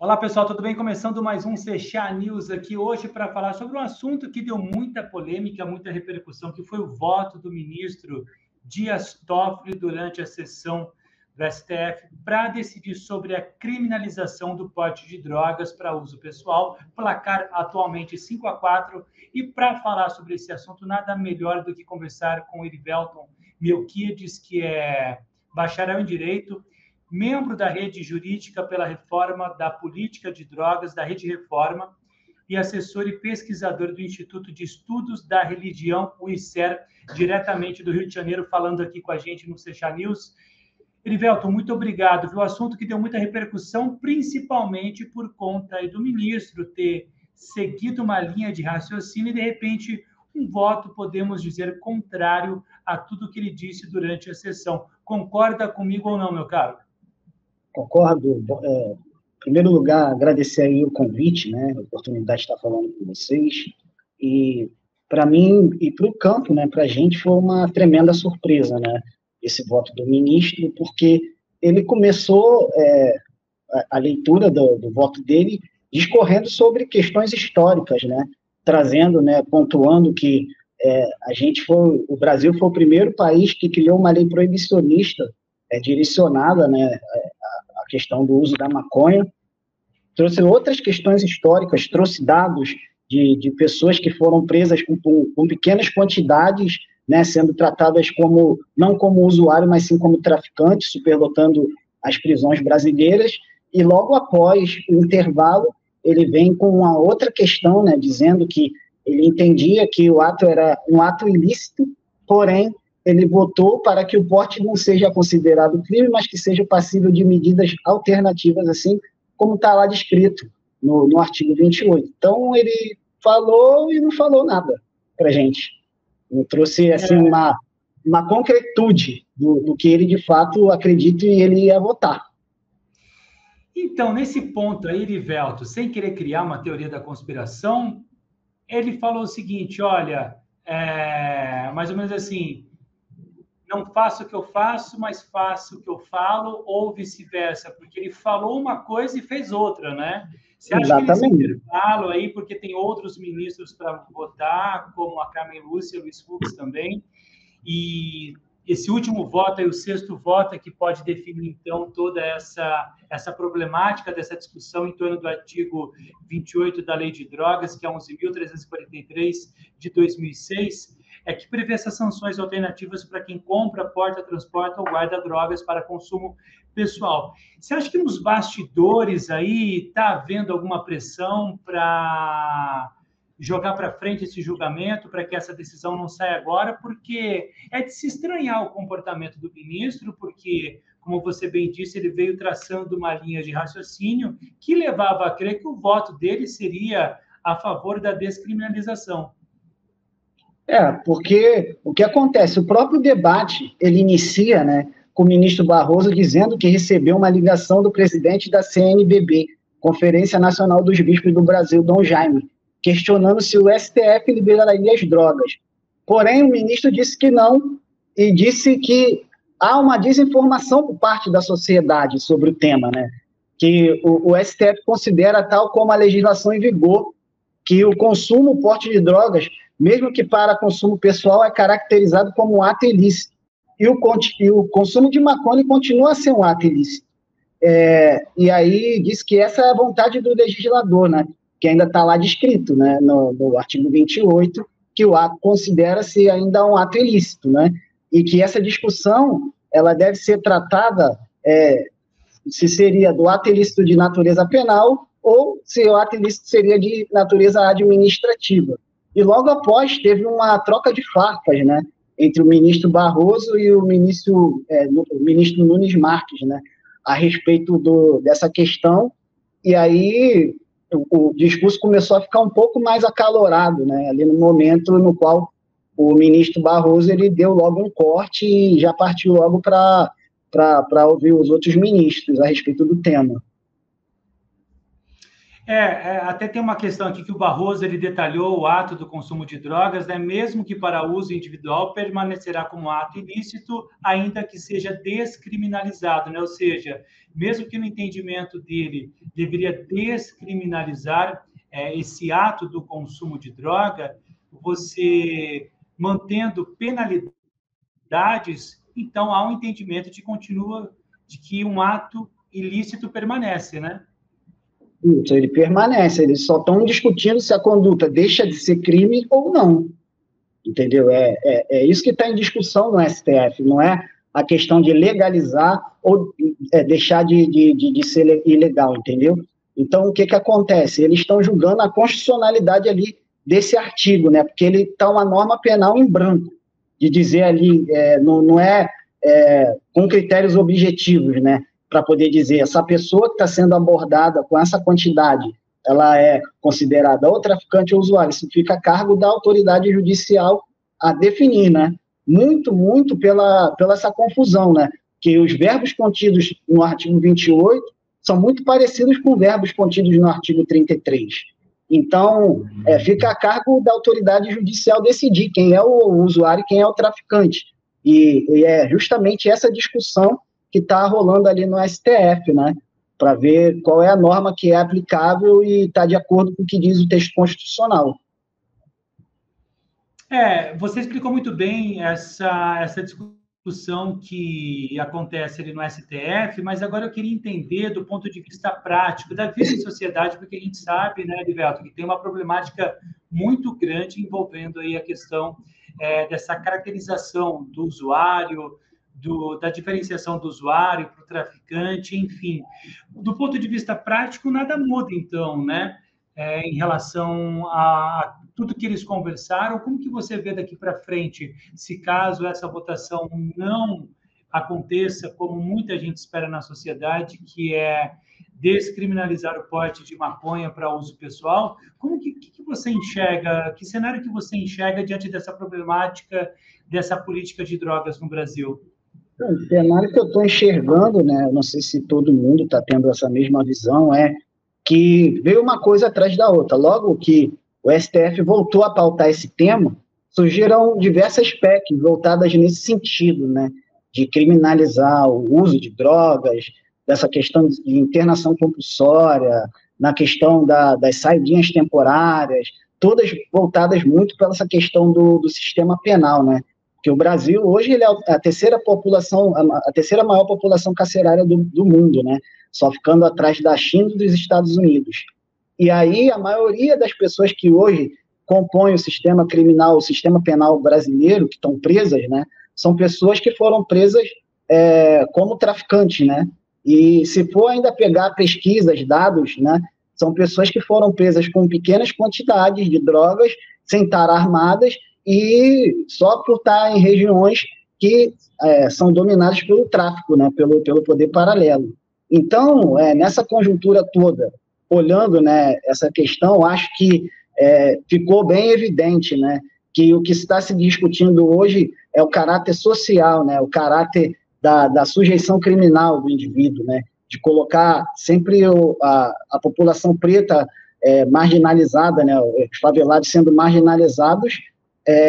Olá, pessoal, tudo bem? Começando mais um Sechá News aqui hoje para falar sobre um assunto que deu muita polêmica, muita repercussão, que foi o voto do ministro Dias Toffoli durante a sessão do STF para decidir sobre a criminalização do porte de drogas para uso pessoal, placar atualmente 5-4. E para falar sobre esse assunto, nada melhor do que conversar com o Erivelton Melquiades, que é bacharel em Direito, membro da Rede Jurídica pela Reforma da Política de Drogas, da Rede Reforma, e assessor e pesquisador do Instituto de Estudos da Religião, o ICER, diretamente do Rio de Janeiro, falando aqui com a gente no Sechá News. Erivelton, muito obrigado. Viu? O assunto que deu muita repercussão, principalmente por conta do ministro ter seguido uma linha de raciocínio e, de repente, um voto, podemos dizer, contrário a tudo que ele disse durante a sessão. Concorda comigo ou não, meu caro? Concordo. Em primeiro lugar, agradecer aí o convite, né, a oportunidade de estar falando com vocês. E, para mim, e para o campo, né, para a gente, foi uma tremenda surpresa, né, esse voto do ministro, porque ele começou a leitura do voto dele discorrendo sobre questões históricas, né, trazendo, né, pontuando que o Brasil foi o primeiro país que criou uma lei proibicionista direcionada, né, à questão do uso da maconha. Trouxe outras questões históricas, trouxe dados de pessoas que foram presas com pequenas quantidades, né, sendo tratadas não como usuário, mas sim como traficante, superlotando as prisões brasileiras. E logo após o intervalo, ele vem com uma outra questão, né, dizendo que ele entendia que o ato era um ato ilícito, porém, ele votou para que o porte não seja considerado crime, mas que seja passível de medidas alternativas, assim como está lá descrito no artigo 28. Então, ele falou e não falou nada para a gente. Ele trouxe assim, uma concretude do que ele, de fato, acredita e ele ia votar. Então, nesse ponto aí, Erivelton, sem querer criar uma teoria da conspiração, ele falou o seguinte, olha, mais ou menos assim, não faço o que eu faço, mas faço o que eu falo, ou vice-versa, porque ele falou uma coisa e fez outra, né? Você acha que nesse intervalo aí, porque tem outros ministros para votar, como a Carmen Lúcia, o Luiz Fux também, e esse último voto, aí, o sexto voto, é que pode definir, então, toda essa problemática dessa discussão em torno do artigo 28 da Lei de Drogas, que é 11.343 de 2006, que prevê essas sanções alternativas para quem compra, porta, transporta ou guarda drogas para consumo pessoal. Você acha que nos bastidores aí está havendo alguma pressão para jogar para frente esse julgamento, para que essa decisão não saia agora? Porque é de se estranhar o comportamento do ministro, porque, como você bem disse, ele veio traçando uma linha de raciocínio que levava a crer que o voto dele seria a favor da descriminalização. Porque o que acontece? O próprio debate, ele inicia, né, com o ministro Barroso dizendo que recebeu uma ligação do presidente da CNBB, Conferência Nacional dos Bispos do Brasil, Dom Jaime, questionando se o STF liberaria as drogas. Porém, o ministro disse que não, e disse que há uma desinformação por parte da sociedade sobre o tema, né? Que o STF considera, tal como a legislação em vigor, que o consumo, o porte de drogas, mesmo que para consumo pessoal, é caracterizado como um ato ilícito. E o consumo de maconha continua a ser um ato ilícito. E aí diz que essa é a vontade do legislador, né? Que ainda está lá descrito, né, no artigo 28, que o ato considera-se ainda um ato ilícito, né? E que essa discussão ela deve ser tratada se seria do ato ilícito de natureza penal ou se o ato ilícito seria de natureza administrativa. E logo após teve uma troca de farpas, né, entre o ministro Barroso e o ministro Nunes Marques, né, a respeito dessa questão, e aí o discurso começou a ficar um pouco mais acalorado, né, ali no momento no qual o ministro Barroso ele deu logo um corte e já partiu logo para ouvir os outros ministros a respeito do tema. Até tem uma questão aqui que o Barroso ele detalhou o ato do consumo de drogas, né? Mesmo que para uso individual, permanecerá como ato ilícito, ainda que seja descriminalizado, né? Ou seja, mesmo que no entendimento dele deveria descriminalizar esse ato do consumo de droga, você mantendo penalidades, então há um entendimento de que um ato ilícito permanece, né? Isso, ele permanece, eles só estão discutindo se a conduta deixa de ser crime ou não, entendeu? É isso que está em discussão no STF, não é a questão de legalizar ou deixar de ser ilegal, entendeu? Então, o que acontece? Eles estão julgando a constitucionalidade ali desse artigo, né? Porque ele está uma norma penal em branco, de dizer ali, não é com critérios objetivos, né? Para poder dizer, essa pessoa que está sendo abordada com essa quantidade, ela é considerada ou traficante ou usuário. Isso fica a cargo da autoridade judicial a definir, né? Muito pela essa confusão, né? Que os verbos contidos no artigo 28 são muito parecidos com verbos contidos no artigo 33. Então, fica a cargo da autoridade judicial decidir quem é o usuário e quem é o traficante. E é justamente essa discussão que está rolando ali no STF, né? Para ver qual é a norma que é aplicável e está de acordo com o que diz o texto constitucional. Você explicou muito bem essa discussão que acontece ali no STF, mas agora eu queria entender do ponto de vista prático da vida em sociedade, porque a gente sabe, né, Livelto, que tem uma problemática muito grande envolvendo aí a questão dessa caracterização do usuário, da diferenciação do usuário para o traficante, enfim. Do ponto de vista prático, nada muda, então, né? Em relação a tudo que eles conversaram, como que você vê daqui para frente, se caso essa votação não aconteça, como muita gente espera na sociedade, que é descriminalizar o porte de maconha para uso pessoal, como que você enxerga, que cenário que você enxerga diante dessa problemática, dessa política de drogas no Brasil? O cenário que eu estou enxergando, né, não sei se todo mundo está tendo essa mesma visão, é que veio uma coisa atrás da outra. Logo que o STF voltou a pautar esse tema, surgiram diversas PECs voltadas nesse sentido, né, de criminalizar o uso de drogas, dessa questão de internação compulsória, na questão das saidinhas temporárias, todas voltadas muito para essa questão do sistema penal, né? Porque o Brasil, hoje, ele é a terceira maior população carcerária do mundo, né? Só ficando atrás da China e dos Estados Unidos. E aí, a maioria das pessoas que hoje compõem o sistema criminal, o sistema penal brasileiro, que estão presas, né? São pessoas que foram presas como traficantes, né? E se for ainda pegar pesquisas, dados, né? São pessoas que foram presas com pequenas quantidades de drogas, sem estar armadas, e só por estar em regiões que são dominadas pelo tráfico, né, pelo poder paralelo. Então, nessa conjuntura toda, olhando, né, essa questão, acho que ficou bem evidente, né, que o que está se discutindo hoje é o caráter social, né, o caráter da sujeição criminal do indivíduo, né, de colocar sempre a população preta marginalizada, né, os favelados sendo marginalizados,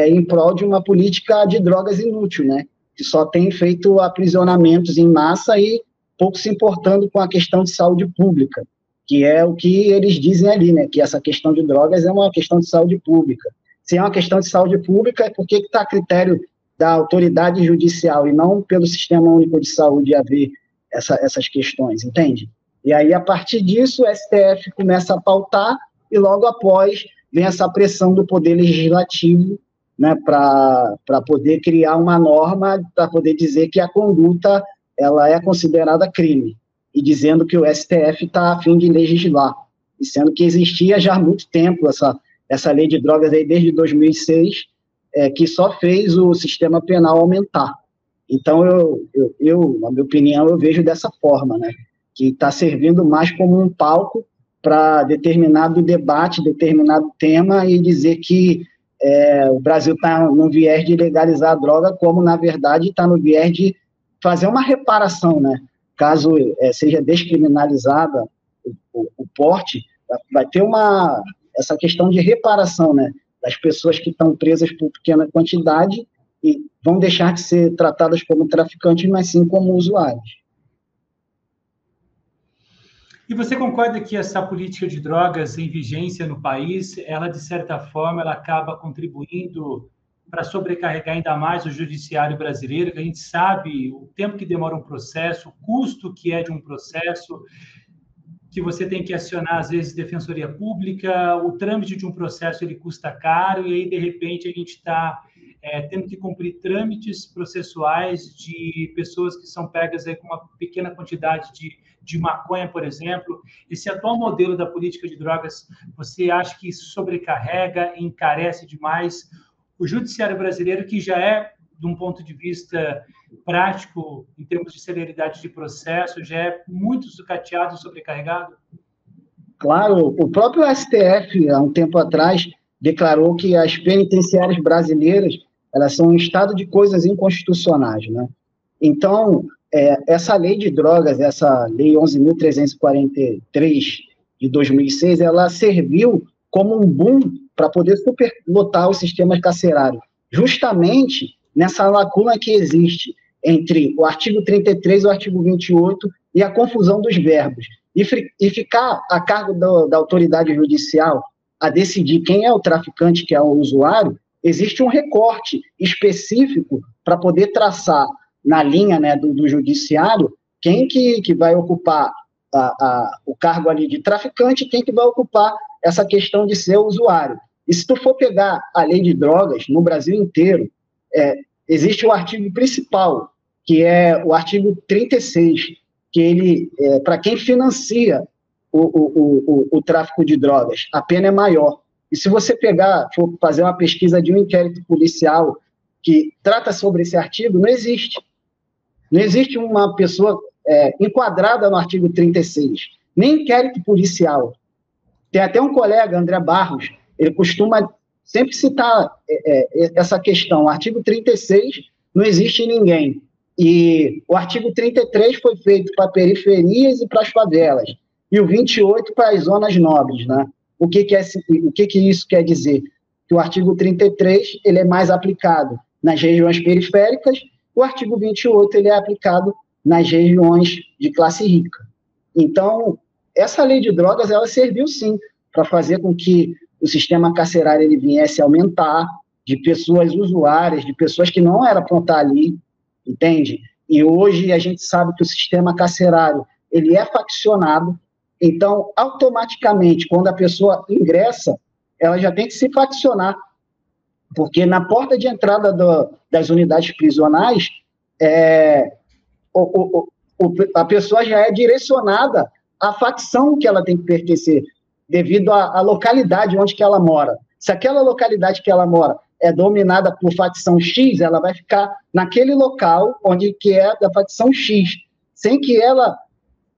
em prol de uma política de drogas inútil, né? Que só tem feito aprisionamentos em massa e pouco se importando com a questão de saúde pública, que é o que eles dizem ali, né? Que essa questão de drogas é uma questão de saúde pública. Se é uma questão de saúde pública, é porque está a critério da autoridade judicial e não pelo Sistema Único de Saúde a ver essas questões, entende? E aí, a partir disso, o STF começa a pautar e logo após vem essa pressão do Poder Legislativo, né, para poder criar uma norma, para poder dizer que a conduta ela é considerada crime, e dizendo que o STF está a fim de legislar, e sendo que existia já há muito tempo essa lei de drogas aí desde 2006, que só fez o sistema penal aumentar. Então, na minha opinião, eu vejo dessa forma, né, que está servindo mais como um palco para determinado debate, determinado tema, e dizer que o Brasil está no viés de legalizar a droga, como, na verdade, está no viés de fazer uma reparação, né? Caso seja descriminalizada o porte, vai ter essa questão de reparação, né, das pessoas que estão presas por pequena quantidade e vão deixar de ser tratadas como traficantes, mas sim como usuários. E você concorda que essa política de drogas em vigência no país, ela, de certa forma, ela acaba contribuindo para sobrecarregar ainda mais o judiciário brasileiro, que a gente sabe o tempo que demora um processo, o custo que é de um processo, que você tem que acionar, às vezes, defensoria pública, o trâmite de um processo ele custa caro, e aí, de repente, a gente está tendo que cumprir trâmites processuais de pessoas que são pegas aí com uma pequena quantidade de maconha, por exemplo. Esse atual modelo da política de drogas, você acha que isso sobrecarrega, encarece demais o judiciário brasileiro, que já é, de um ponto de vista prático, em termos de celeridade de processo, já é muito sucateado e sobrecarregado? Claro, o próprio STF, há um tempo atrás, declarou que as penitenciárias brasileiras, elas são um estado de coisas inconstitucionais, né? Então, essa lei de drogas, essa lei 11.343 de 2006, ela serviu como um boom para poder superlotar os sistemas carcerários, justamente nessa lacuna que existe entre o artigo 33 e o artigo 28 e a confusão dos verbos. E ficar a cargo da autoridade judicial a decidir quem é o traficante, que é o usuário, existe um recorte específico para poder traçar na linha, né, do judiciário quem que vai ocupar o cargo ali de traficante, quem que vai ocupar essa questão de ser usuário. E se tu for pegar a lei de drogas no Brasil inteiro, existe o artigo principal, que é o artigo 36, que ele, para quem financia o tráfico de drogas, a pena é maior. E se você for fazer uma pesquisa de um inquérito policial que trata sobre esse artigo, não existe. Não existe uma pessoa enquadrada no artigo 36, nem inquérito policial. Tem até um colega, André Barros, ele costuma sempre citar essa questão. O artigo 36, não existe ninguém. E o artigo 33 foi feito para periferias e para as favelas. E o 28 para as zonas nobres, né? O que isso quer dizer? Que o artigo 33 ele é mais aplicado nas regiões periféricas, o artigo 28 ele é aplicado nas regiões de classe rica. Então, essa lei de drogas, ela serviu sim para fazer com que o sistema carcerário ele viesse a aumentar, de pessoas usuárias, de pessoas que não eram para estar ali, entende? E hoje a gente sabe que o sistema carcerário ele é faccionado, então, automaticamente, quando a pessoa ingressa, ela já tem que se faccionar, porque na porta de entrada das unidades prisionais, a pessoa já é direcionada à facção que ela tem que pertencer, devido à localidade onde que ela mora. Se aquela localidade que ela mora é dominada por facção X, ela vai ficar naquele local onde que é da facção X, sem que ela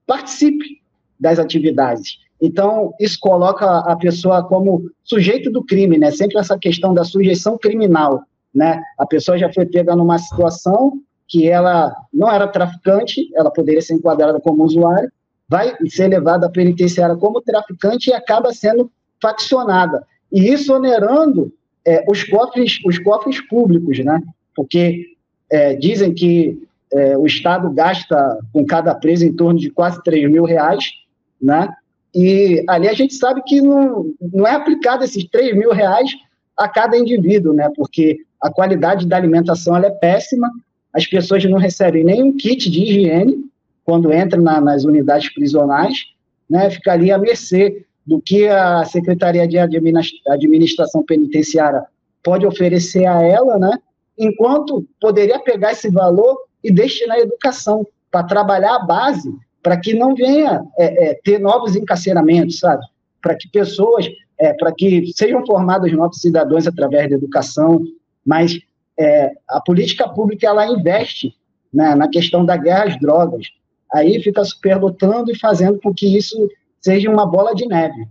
participe das atividades. Então, isso coloca a pessoa como sujeito do crime, né? Sempre essa questão da sujeição criminal, né? A pessoa já foi pega numa situação que ela não era traficante, ela poderia ser enquadrada como usuário, vai ser levada à penitenciária como traficante e acaba sendo faccionada. E isso onerando os cofres públicos, né? Porque dizem que o Estado gasta com cada preso em torno de quase R$3.000, né? E ali a gente sabe que não é aplicado esses R$3.000 a cada indivíduo, né? Porque a qualidade da alimentação ela é péssima, as pessoas não recebem nenhum kit de higiene quando entram nas unidades prisionais, né? Fica ali à mercê do que a Secretaria de Administração Penitenciária pode oferecer a ela, né? Enquanto poderia pegar esse valor e destinar à educação, para trabalhar a base, para que não venha ter novos encarceramentos, sabe? Para que pessoas, para que sejam formados novos cidadãos através da educação, mas a política pública, ela investe, né, na questão da guerra às drogas, aí fica superlotando e fazendo com que isso seja uma bola de neve.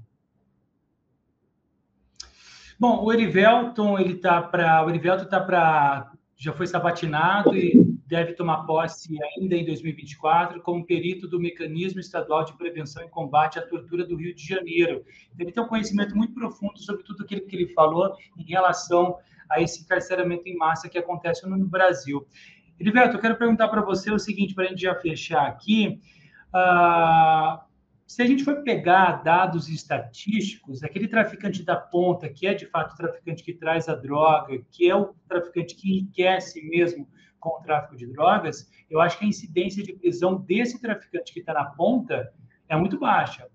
Bom, o Erivelton está para já foi sabatinado e deve tomar posse ainda em 2024 como perito do Mecanismo Estadual de Prevenção e Combate à Tortura do Rio de Janeiro. Ele tem um conhecimento muito profundo sobre tudo aquilo que ele falou em relação a esse encarceramento em massa que acontece no Brasil. Heriberto, eu quero perguntar para você o seguinte, para a gente já fechar aqui. Se a gente for pegar dados estatísticos, aquele traficante da ponta, que é de fato o traficante que traz a droga, que é o traficante que enriquece mesmo com o tráfico de drogas, eu acho que a incidência de prisão desse traficante que está na ponta é muito baixa.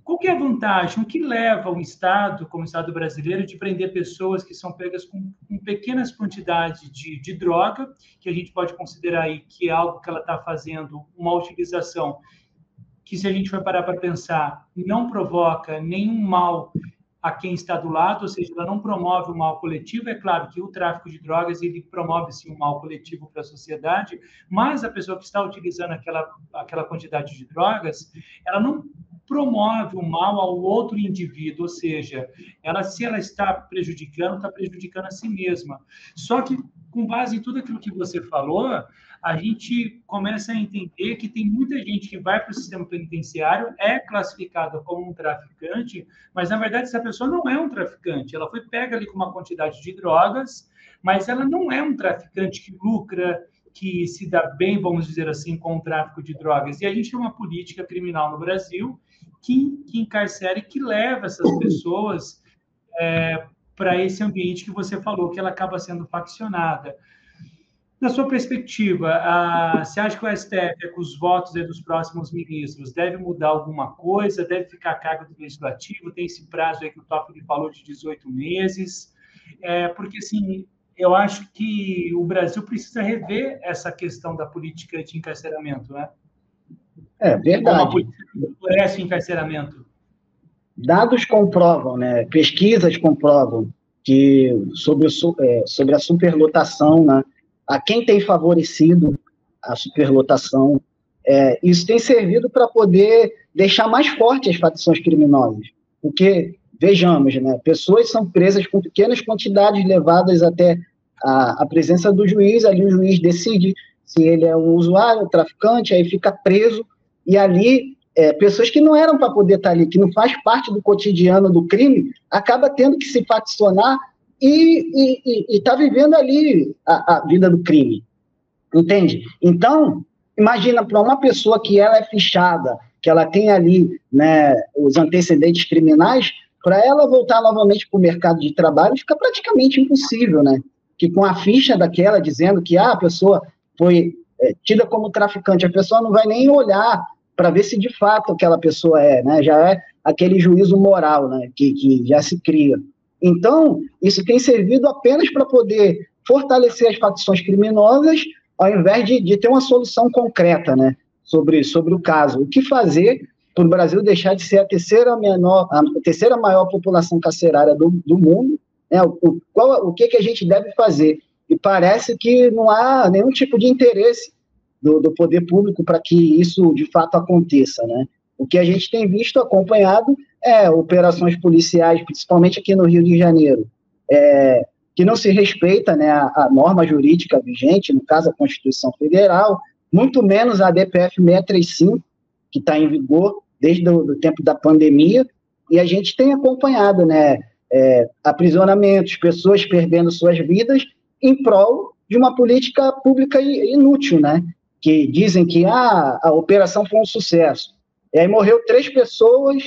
Qual que é a vantagem? O que leva um Estado, como o Estado brasileiro, de prender pessoas que são pegas com pequenas quantidades de droga, que a gente pode considerar aí que é algo que ela está fazendo uma utilização que, se a gente for parar para pensar, não provoca nenhum mal a quem está do lado, ou seja, ela não promove o mal coletivo. É claro que o tráfico de drogas ele promove, sim, um mal coletivo para a sociedade, mas a pessoa que está utilizando aquela quantidade de drogas, ela não promove o mal ao outro indivíduo, ou seja, se ela está prejudicando a si mesma. Só que, com base em tudo aquilo que você falou, a gente começa a entender que tem muita gente que vai para o sistema penitenciário, é classificada como um traficante, mas, na verdade, essa pessoa não é um traficante. Ela foi pega ali com uma quantidade de drogas, mas ela não é um traficante que lucra, que se dá bem, vamos dizer assim, com o tráfico de drogas. E a gente tem uma política criminal no Brasil que encarcera e que leva essas pessoas para esse ambiente que você falou, que ela acaba sendo faccionada. Na sua perspectiva, você acha que o STF, com os votos dos próximos ministros, deve mudar alguma coisa? Deve ficar a cargo do Legislativo? Tem esse prazo aí que o Toffoli falou de 18 meses? Porque, assim, eu acho que o Brasil precisa rever essa questão da política de encarceramento, né? É verdade. Uma política que favorece o encarceramento. Dados comprovam, né? Pesquisas comprovam que sobre a superlotação, né? A quem tem favorecido a superlotação, isso tem servido para poder deixar mais forte as facções criminosas. Porque, vejamos, né, pessoas são presas com pequenas quantidades levadas até a presença do juiz, ali o juiz decide se ele é um usuário, um traficante, aí fica preso, e ali pessoas que não eram para poder estar ali, que não faz parte do cotidiano do crime, acaba tendo que se faccionar e está vivendo ali a vida do crime, entende? Então, imagina para uma pessoa que ela é fichada, que ela tem ali, né, os antecedentes criminais, para ela voltar novamente para o mercado de trabalho fica praticamente impossível, né? Que com a ficha daquela dizendo que a pessoa foi tida como traficante, a pessoa não vai nem olhar para ver se de fato aquela pessoa né? Já é aquele juízo moral, né? Que já se cria. Então, isso tem servido apenas para poder fortalecer as facções criminosas, ao invés de ter uma solução concreta, né, sobre o caso. O que fazer para o Brasil deixar de ser a terceira maior população carcerária do mundo, né, o que a gente deve fazer? E parece que não há nenhum tipo de interesse do poder público para que isso, de fato, aconteça, né? O que a gente tem visto, acompanhado, operações policiais, principalmente aqui no Rio de Janeiro, que não se respeita, né, a norma jurídica vigente, no caso a Constituição Federal, muito menos a DPF 635, que está em vigor desde o tempo da pandemia, e a gente tem acompanhado, né, aprisionamentos, pessoas perdendo suas vidas em prol de uma política pública inútil, né, que dizem que a operação foi um sucesso. E aí morreu 3 pessoas,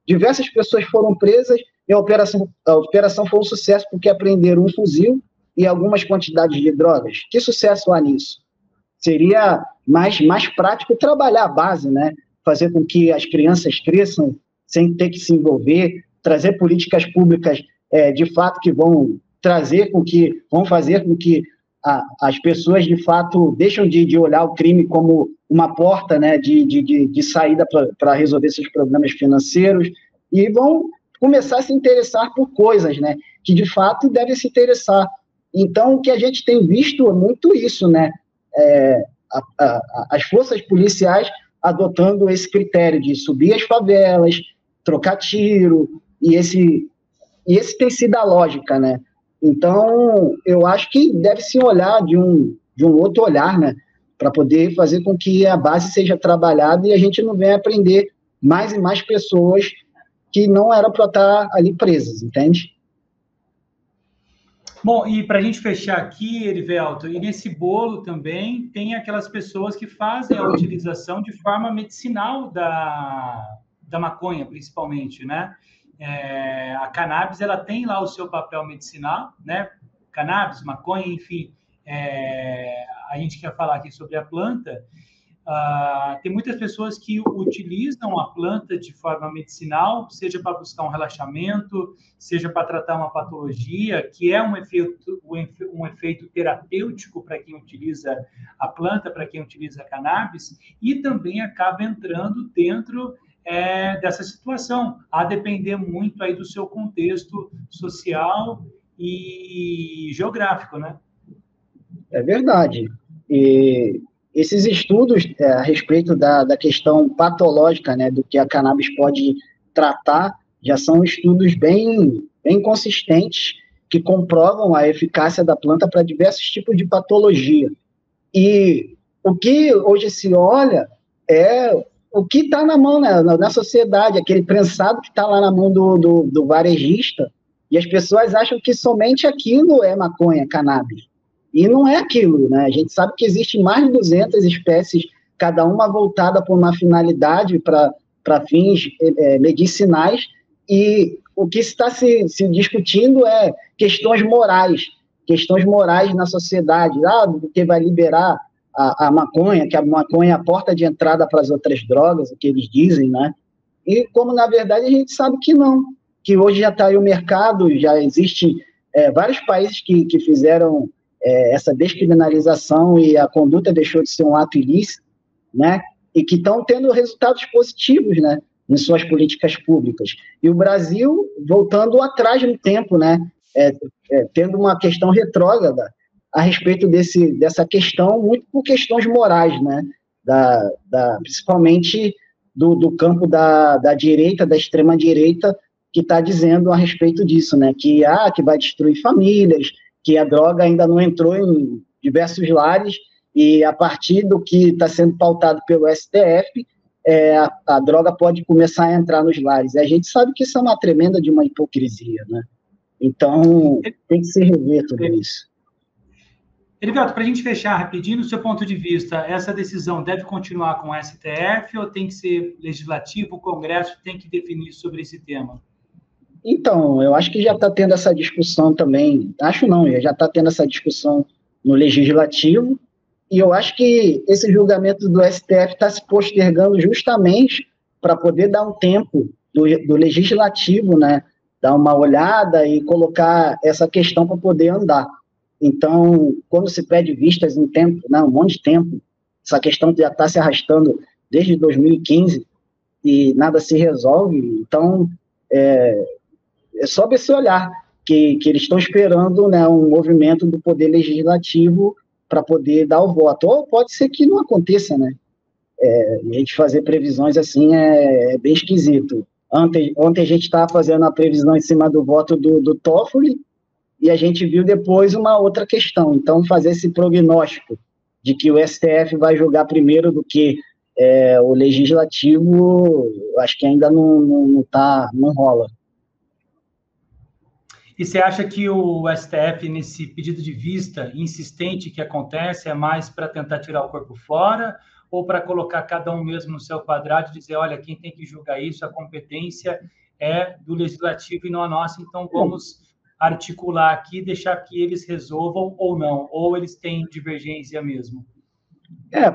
diversas pessoas foram presas, e a operação foi um sucesso porque apreenderam um fuzil e algumas quantidades de drogas. Que sucesso há nisso? Seria mais prático trabalhar a base, né? Fazer com que as crianças cresçam sem ter que se envolver, trazer políticas públicas de fato que vão fazer com que as pessoas de fato deixam de olhar o crime como uma porta, né, de saída para resolver seus problemas financeiros e vão começar a se interessar por coisas, né, que de fato devem se interessar. Então, o que a gente tem visto é muito isso, né, as forças policiais adotando esse critério de subir as favelas, trocar tiro, e esse tem sido a lógica, né. Então, eu acho que deve se olhar de um outro olhar, né, para poder fazer com que a base seja trabalhada e a gente não venha aprender mais e mais pessoas que não eram para estar ali presas, entende? Bom, e para a gente fechar aqui, Erivelto, e nesse bolo também tem aquelas pessoas que fazem a utilização de forma medicinal da maconha, principalmente, né? A cannabis, ela tem lá o seu papel medicinal, né? Cannabis, maconha, enfim. A gente quer falar aqui sobre a planta. Tem muitas pessoas que utilizam a planta de forma medicinal, seja para buscar um relaxamento, seja para tratar uma patologia, que é um efeito terapêutico para quem utiliza a planta, para quem utiliza a cannabis, e também acaba entrando dentro dessa situação, a depender muito aí do seu contexto social e geográfico, né? É verdade. E esses estudos a respeito da questão patológica, né, do que a cannabis pode tratar, já são estudos bem consistentes, que comprovam a eficácia da planta para diversos tipos de patologia. E o que hoje se olha é o que está na mão, né, na sociedade, aquele prensado que está lá na mão do varejista, e as pessoas acham que somente aquilo é maconha, cannabis. E não é aquilo, né? A gente sabe que existem mais de 200 espécies, cada uma voltada para uma finalidade, para fins medicinais, e o que está se discutindo é questões morais na sociedade, porque vai liberar a maconha, que a maconha é a porta de entrada para as outras drogas, o que eles dizem, né? E como, na verdade, a gente sabe que não, que hoje já está aí o mercado, já existe vários países que fizeram essa descriminalização e a conduta deixou de ser um ato ilícito, né? E que estão tendo resultados positivos, né? Em suas políticas públicas. E o Brasil voltando atrás no tempo, né? Tendo uma questão retrógrada a respeito dessa questão, muito por questões morais, né? Principalmente do campo da direita, da extrema-direita, que está dizendo a respeito disso, né? Que vai destruir famílias, que a droga ainda não entrou em diversos lares, e a partir do que está sendo pautado pelo STF, a droga pode começar a entrar nos lares. E a gente sabe que isso é uma tremenda de uma hipocrisia, né? Então, tem que se rever tudo isso. Erivelto, para a gente fechar rapidinho, no seu ponto de vista, essa decisão deve continuar com o STF ou tem que ser legislativo, o Congresso tem que definir sobre esse tema? Então, eu acho que já está tendo essa discussão também, já está tendo essa discussão no Legislativo, e eu acho que esse julgamento do STF está se postergando justamente para poder dar um tempo do Legislativo, né, dar uma olhada e colocar essa questão para poder andar. Então, quando se pede vistas em tempo, né, um monte de tempo, essa questão já está se arrastando desde 2015 e nada se resolve, então é só esse olhar que eles estão esperando, né, um movimento do Poder Legislativo para poder dar o voto. Ou pode ser que não aconteça, né? A gente fazer previsões assim é bem esquisito. Ontem a gente estava fazendo a previsão em cima do voto do Toffoli e a gente viu depois uma outra questão. Então, fazer esse prognóstico de que o STF vai julgar primeiro do que o Legislativo, acho que ainda não rola. E você acha que o STF, nesse pedido de vista insistente que acontece, é mais para tentar tirar o corpo fora ou para colocar cada um mesmo no seu quadrado e dizer, olha, quem tem que julgar isso, a competência é do Legislativo e não a nossa, então vamos articular aqui, deixar que eles resolvam ou não, ou eles têm divergência mesmo?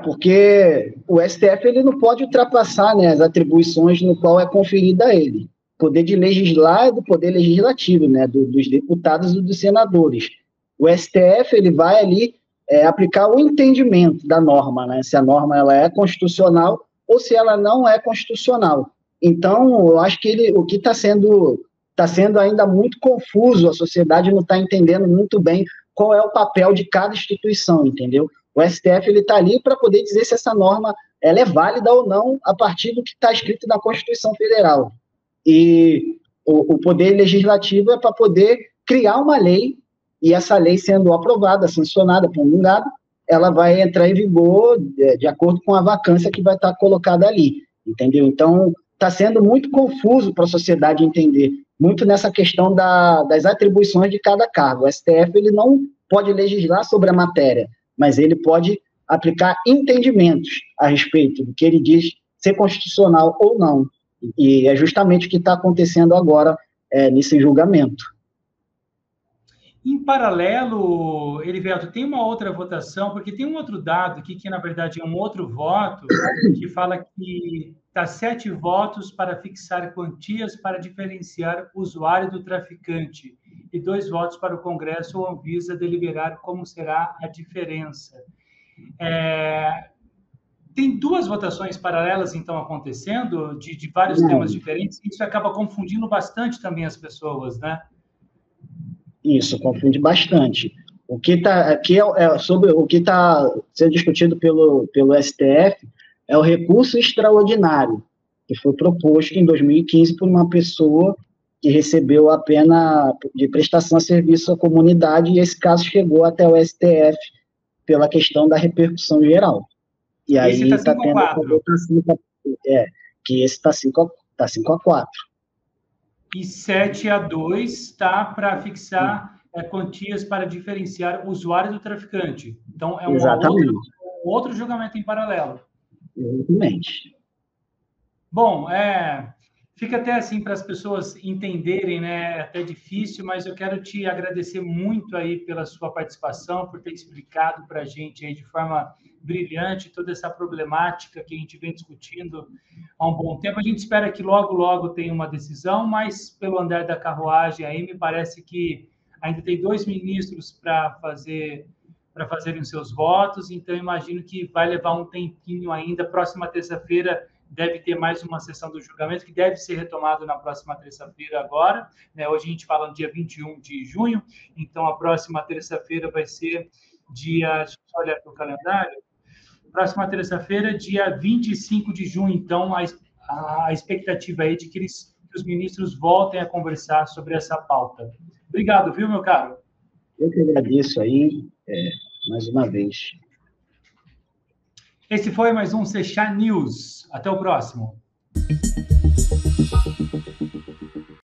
Porque o STF ele não pode ultrapassar, né, as atribuições no qual é conferida a ele. O poder de legislar é do poder legislativo, né, dos deputados e dos senadores. O STF ele vai ali aplicar o entendimento da norma, né, se a norma ela é constitucional ou se ela não é constitucional. Então, eu acho que o que está sendo ainda muito confuso, a sociedade não está entendendo muito bem qual é o papel de cada instituição, entendeu? O STF está ali para poder dizer se essa norma ela é válida ou não a partir do que está escrito na Constituição Federal. E o poder legislativo é para poder criar uma lei e essa lei sendo aprovada, sancionada, promulgada, ela vai entrar em vigor de acordo com a vacância que vai estar colocada ali, entendeu? Então, está sendo muito confuso para a sociedade entender, muito nessa questão das atribuições de cada cargo. O STF ele não pode legislar sobre a matéria, mas ele pode aplicar entendimentos a respeito do que ele diz ser constitucional ou não. E é justamente o que está acontecendo agora nesse julgamento. Em paralelo, Herivelto, tem uma outra votação, porque tem um outro dado aqui, que na verdade é um outro voto, que fala que está 7 votos para fixar quantias para diferenciar o usuário do traficante, e 2 votos para o Congresso ou Anvisa deliberar como será a diferença. Tem 2 votações paralelas, então, acontecendo, de vários temas diferentes, e isso acaba confundindo bastante também as pessoas, né? Isso, confunde bastante. O que está aqui sobre o que está sendo discutido pelo STF é o recurso extraordinário, que foi proposto em 2015 por uma pessoa que recebeu a pena de prestação a serviço à comunidade, e esse caso chegou até o STF pela questão da repercussão geral. E aí está tendo essa votação, que esse está 5-4. E 7-2 está para fixar quantias para diferenciar o usuário do traficante. Então, é um outro julgamento em paralelo. Exatamente. Bom, fica até assim para as pessoas entenderem, né? É até difícil, mas eu quero te agradecer muito aí pela sua participação, por ter explicado para a gente aí de forma brilhante toda essa problemática que a gente vem discutindo há um bom tempo. A gente espera que logo, logo tenha uma decisão, mas pelo andar da carruagem aí, me parece que ainda tem 2 ministros para fazerem os seus votos, então imagino que vai levar um tempinho ainda. Próxima terça-feira deve ter mais uma sessão do julgamento, que deve ser retomado na próxima terça-feira agora, né? Hoje a gente fala no dia 21 de junho, então a próxima terça-feira vai ser dia... Deixa eu olhar para o calendário. Próxima terça-feira, dia 25 de junho, então a expectativa aí de que os ministros voltem a conversar sobre essa pauta. Obrigado, viu, meu caro? Eu que agradeço aí, mais uma vez. Esse foi mais um Sechá News. Até o próximo.